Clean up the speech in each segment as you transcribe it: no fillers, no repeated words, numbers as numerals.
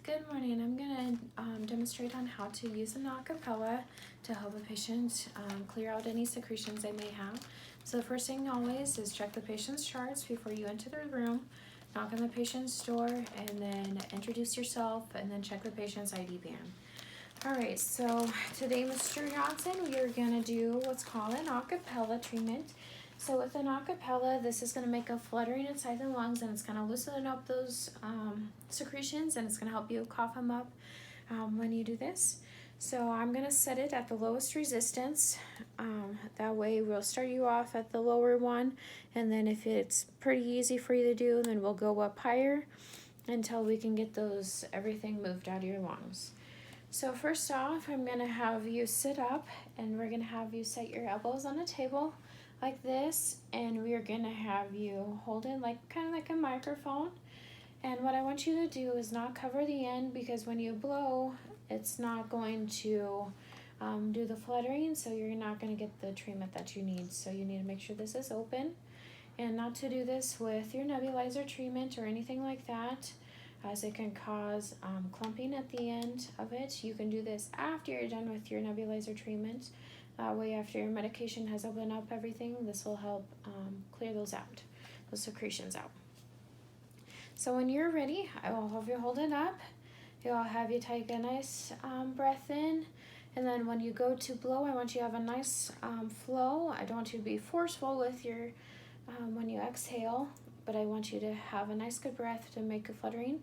Good morning. I'm going to demonstrate on how to use an acapella to help a patient clear out any secretions they may have. So the first thing always is check the patient's charts before you enter the room, knock on the patient's door, and then introduce yourself, and then check the patient's ID band. Alright, so today, Mr. Johnson, we are going to do what's called an acapella treatment. So with an acapella, this is going to make a fluttering inside the lungs, and it's going to loosen up those secretions, and it's going to help you cough them up when you do this. So I'm going to set it at the lowest resistance. That way we'll start you off at the lower one, and then if it's pretty easy for you to do, then we'll go up higher until we can get everything moved out of your lungs. So first off, I'm going to have you sit up, and we're going to have you set your elbows on a table like this, and we are going to have you hold it kind of like a microphone. And what I want you to do is not cover the end, because when you blow, it's not going to do the fluttering, so you're not going to get the treatment that you need. So you need to make sure this is open, and not to do this with your nebulizer treatment or anything like that, as it can cause clumping at the end of it. You can do this after you're done with your nebulizer treatment. That way, after your medication has opened up everything, this will help clear those secretions out. So when you're ready, I will have you hold it up. I'll have you take a nice breath in, and then when you go to blow, I want you to have a nice flow. I don't want you to be forceful with your when you exhale, but I want you to have a nice good breath to make a fluttering.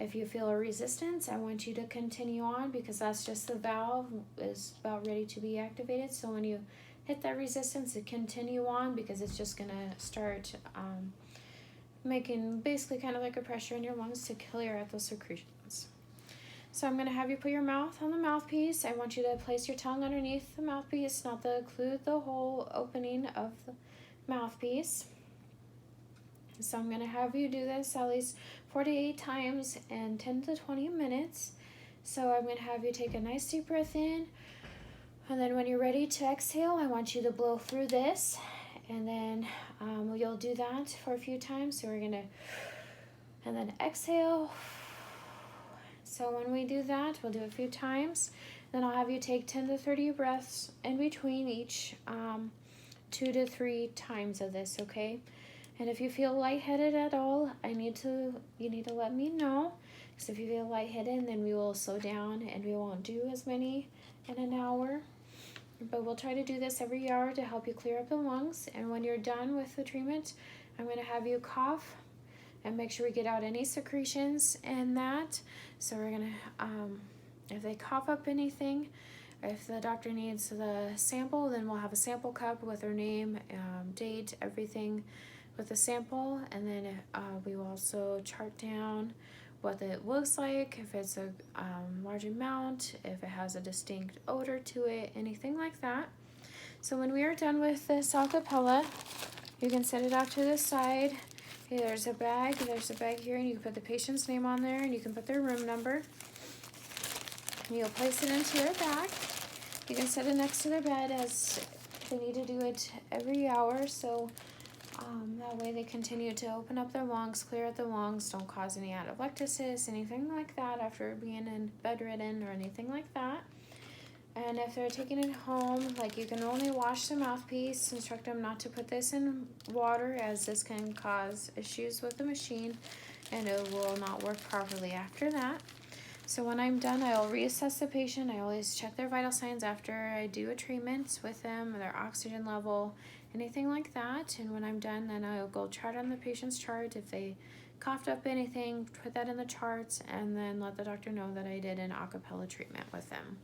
If you feel a resistance, I want you to continue on, because that's just the valve is about ready to be activated. So when you hit that resistance, to continue on, because it's just going to start making basically kind of like a pressure in your lungs to clear out those secretions. So I'm going to have you put your mouth on the mouthpiece. I want you to place your tongue underneath the mouthpiece, not to occlude the whole opening of the mouthpiece. So I'm going to have you do this at least 48 times in 10 to 20 minutes. So I'm going to have you take a nice deep breath in, and then when you're ready to exhale, I want you to blow through this, and then you'll do that for a few times. So we're going to, and then exhale. So when we do that, we'll do it a few times. Then I'll have you take 10 to 30 breaths in between each 2 to 3 times of this, okay? And if you feel lightheaded at all, you need to let me know. Because if you feel lightheaded, then we will slow down and we won't do as many in an hour. But we'll try to do this every hour to help you clear up the lungs. And when you're done with the treatment, I'm going to have you cough and make sure we get out any secretions in that. So we're going to, if they cough up anything, if the doctor needs the sample, then we'll have a sample cup with their name, date, everything with the sample, and then we will also chart down what it looks like, if it's a large amount, if it has a distinct odor to it, anything like that. So when we are done with this acapella, you can set it off to the side. Okay, there's a bag here, and you can put the patient's name on there, and you can put their room number. And you'll place it into your bag. You can set it next to their bed, as they need to do it every hour, so that way they continue to open up their lungs, clear out the lungs, don't cause any atelectasis, anything like that after being in bedridden or anything like that. And if they're taking it home, you can only wash the mouthpiece. Instruct them not to put this in water, as this can cause issues with the machine and it will not work properly after that. So when I'm done, I'll reassess the patient. I always check their vital signs after I do a treatment with them, their oxygen level, anything like that. And when I'm done, then I'll go chart on the patient's chart. If they coughed up anything, put that in the charts, and then let the doctor know that I did an acapella treatment with them.